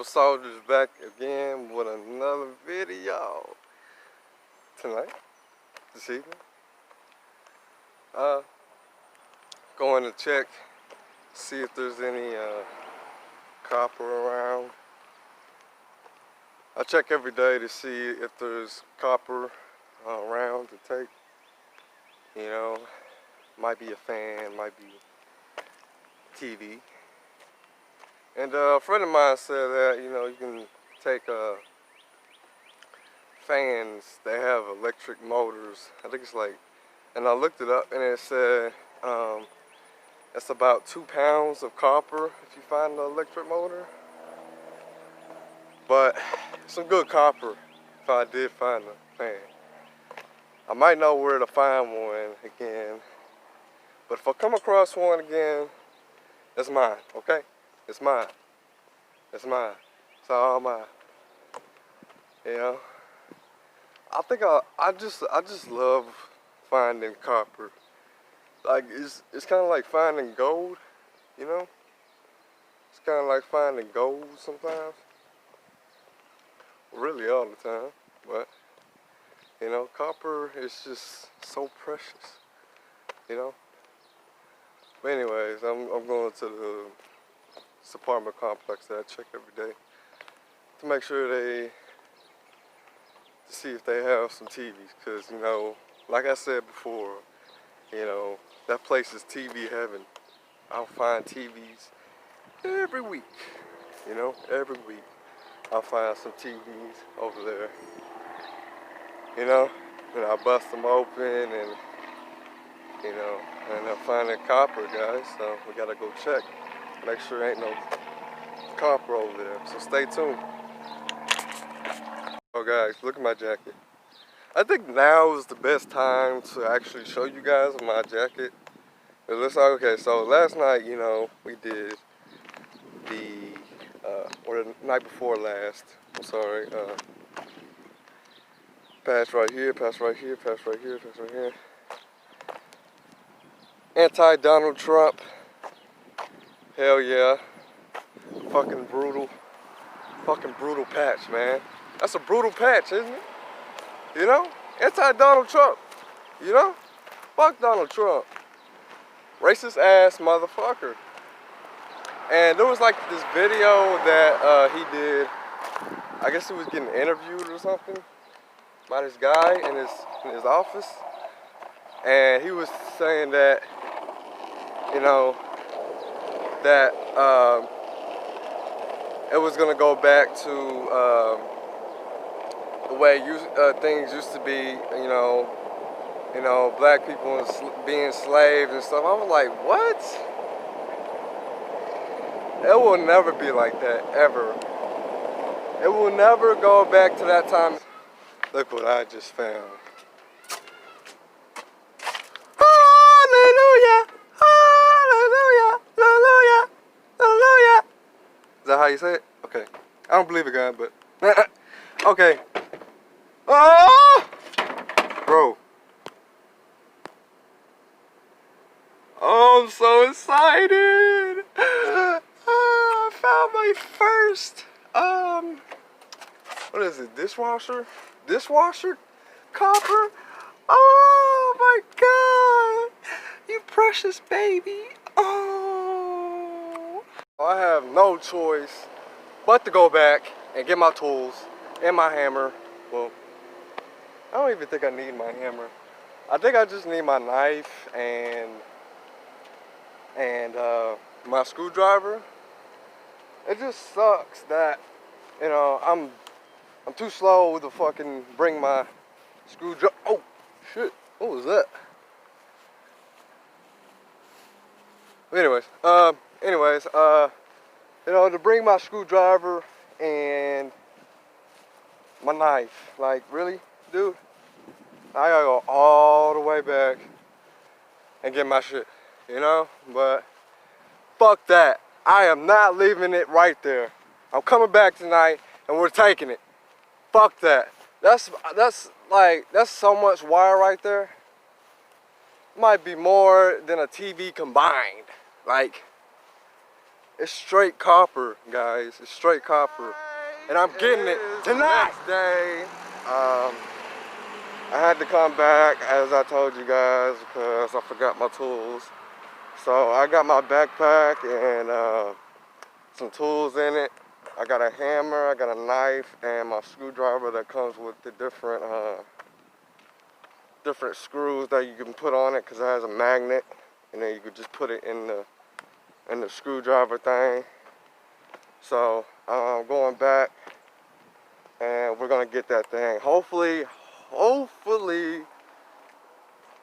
Lusader's back again with another video tonight, this evening. Going to check, see if there's any copper around. I check every day to see if there's copper around to take. You know, might be a fan, might be TV. And a friend of mine said that, you know, you can take fans, they have electric motors. I think it's like, and I looked it up and it said it's about 2 pounds of copper if you find the electric motor. But some good copper if I did find a fan. I might know where to find one again. But if I come across one again, it's mine, okay? It's mine. It's mine. It's all mine. You know? I think I just love finding copper. Like it's kind of like finding gold, you know? It's kind of like finding gold sometimes. Really all the time, but you know, copper is just so precious, you know? But anyways, I'm going to this apartment complex that I check every day to make sure to see if they have some TVs, because you know, like I said before, you know, that place is TV heaven. I'll find TVs every week, you know, every week I'll find some TVs over there, you know, and I'll bust them open and you know, and I'm finding copper, guys, so we gotta go check. Make sure there ain't no copper over there, so stay tuned. Oh guys, look at my jacket. I think now is the best time to actually show you guys my jacket. It looks like, okay, so last night, you know, we did or the night before last, I'm sorry, pass right here, pass right here, pass right here, pass right here. Anti-Donald Trump. Hell yeah. Fucking brutal patch, man. That's a brutal patch, isn't it? You know? Anti-Donald Trump. You know? Fuck Donald Trump. Racist ass motherfucker. And there was like this video that he did. I guess he was getting interviewed or something by this guy in his office. And he was saying that, you know, that it was gonna go back to the way things used to be, you know, black people being slaves and stuff. I was like, what? It will never be like that, ever. It will never go back to that time. Look what I just found. Hallelujah! Hallelujah! Hallelujah! Hallelujah! Is that how you say it? Okay. I don't believe it, God, but okay. Oh! Bro. Oh, I'm so excited. I found my first what is it? Dishwasher? Dishwasher copper? Oh my God. You precious baby. Oh. I have no choice but to go back and get my tools and my hammer. Well, I don't even think I need my hammer. I think I just need my knife and my screwdriver. It just sucks that, you know, I'm too slow to fucking bring my screwdriver. Oh shit, what was that? Anyways, you know, to bring my screwdriver and my knife. Like, really, dude? I gotta go all the way back and get my shit, you know? But fuck that. I am not leaving it right there. I'm coming back tonight and we're taking it. Fuck that. That's so much wire right there. Might be more than a TV combined. Like, It's straight copper, guys. It's straight copper. And I'm getting it tonight. Next day, I had to come back, as I told you guys, because I forgot my tools. So I got my backpack and some tools in it. I got a hammer, I got a knife, and my screwdriver that comes with the different screws that you can put on it, because it has a magnet, and then you could just put it in the screwdriver thing. So I'm going back, and we're gonna get that thing. Hopefully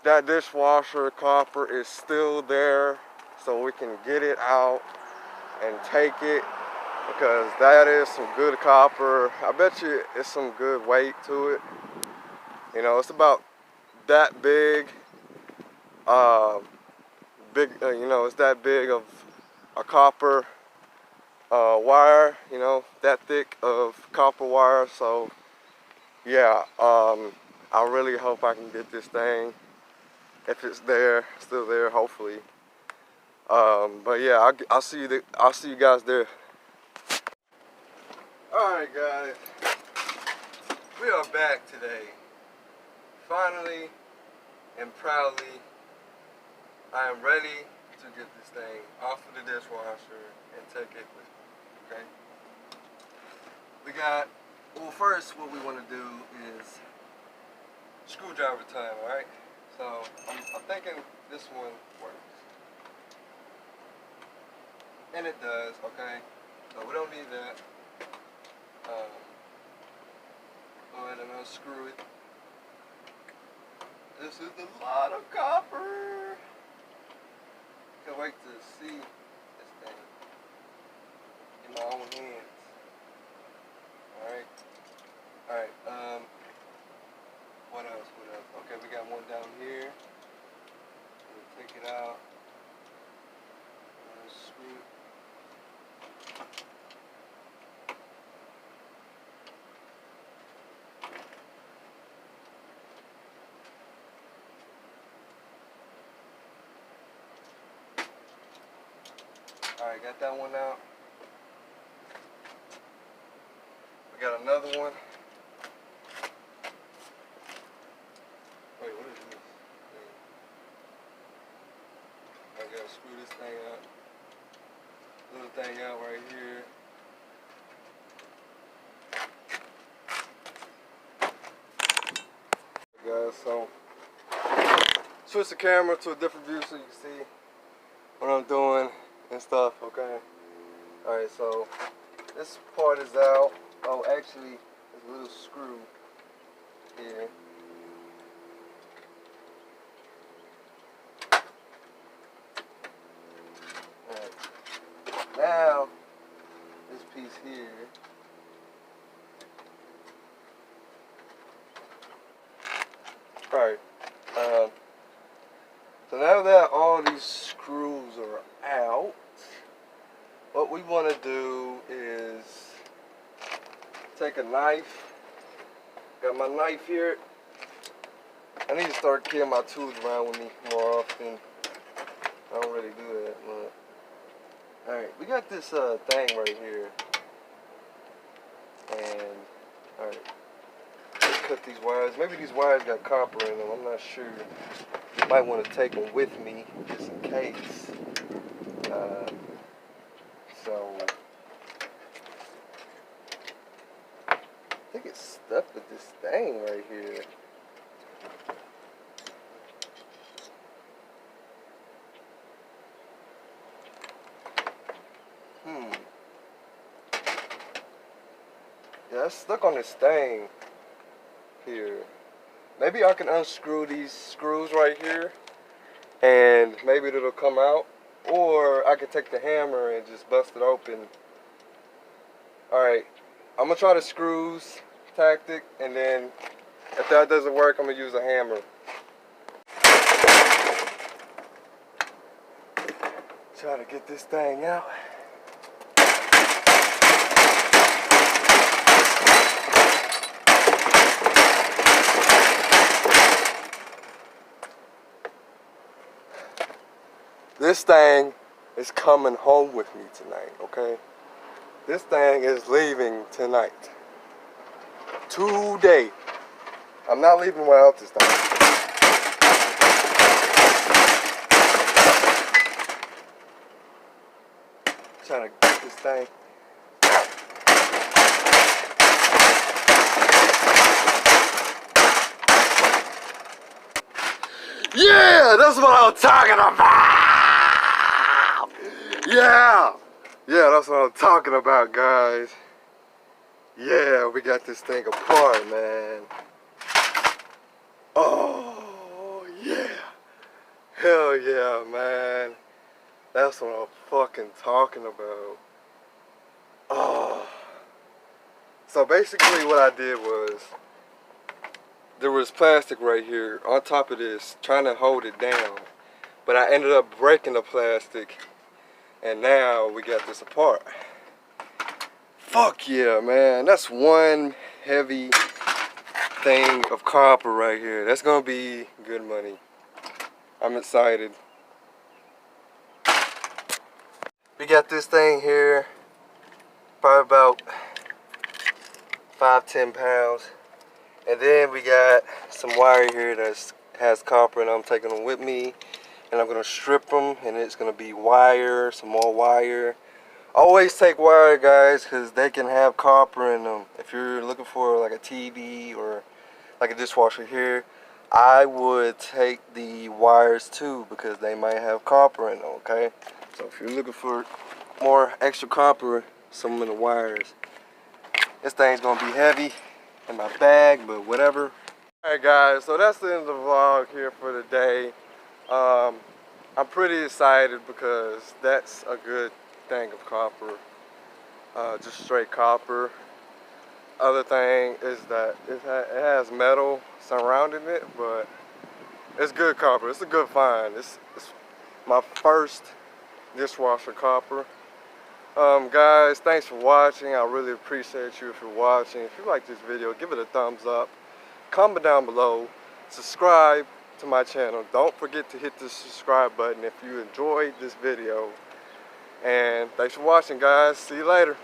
that dishwasher copper is still there, so we can get it out and take it, because that is some good copper. I bet you it's some good weight to it. You know, it's about that big. You know, it's that big of a copper wire. You know, that thick of copper wire. So yeah, I really hope I can get this thing, if it's there, still there, hopefully. But yeah, I'll see you guys there. All right, guys, we are back today. Finally and proudly, I am ready to get this thing off of the dishwasher and take it with me. Okay. We got. Well, first, what we want to do is screwdriver time. All right. So I'm thinking this one works. And it does, okay? So we don't need that. Go ahead and unscrew it. This is a lot of copper. Can't wait to see this thing in my own hands. Alright. Alright, what else? Okay, we got one down here. We'll take it out. Unscrew it. Alright, got that one out. We got another one. Wait, what is this? I gotta screw this thing out. Little thing out right here. Guys, so switch the camera to a different view so you can see what I'm doing and stuff, okay? Alright, so this part is out. Oh, actually, there's a little screw here. Alright, now this piece here. Alright, so now that all these screws are out, what we want to do is take a knife. Got my knife here. I need to start carrying my tools around with me more often. I don't really do that much. Alright, we got this thing right here. And, alright. Cut these wires. Maybe these wires got copper in them. I'm not sure. Might want to take them with me just in case. So I think it's stuck with this thing right here. Yeah, it's stuck on this thing here. Maybe I can unscrew these screws right here and maybe it'll come out, or I could take the hammer and just bust it open. Alright, I'm gonna try the screws tactic, and then if that doesn't work, I'm gonna use a hammer. Try to get this thing out. This thing is coming home with me tonight, okay? This thing is leaving tonight. Today. I'm not leaving without this thing. Trying to get this thing. Yeah, that's what I'm talking about. Yeah, that's what I'm talking about, guys. Yeah, we got this thing apart, man. Oh, yeah. Hell yeah, man. That's what I'm fucking talking about. Oh. So basically what I did was, there was plastic right here on top of this, trying to hold it down. But I ended up breaking the plastic, and now we got this apart. Fuck yeah, man. That's one heavy thing of copper right here. That's gonna be good money. I'm excited. We got this thing here, probably about 5-10 pounds. And then we got some wire here that has copper, and I'm taking them with me. And I'm gonna strip them, and it's gonna be wire, some more wire. Always take wire, guys, because they can have copper in them. If you're looking for like a TV or like a dishwasher here, I would take the wires too, because they might have copper in them, okay? So if you're looking for more extra copper, some of the wires. This thing's gonna be heavy in my bag, but whatever. Alright guys, so that's the end of the vlog here for the day. I'm pretty excited because that's a good thing of copper. Just straight copper. Other thing is that it has metal surrounding it, but it's good copper. It's a good find. It's my first dishwasher copper. Guys, thanks for watching. I really appreciate you if you're watching. If you like this video, give it a thumbs up. Comment down below. Subscribe to my channel. Don't forget to hit the subscribe button if you enjoyed this video. And thanks for watching, guys. See you later.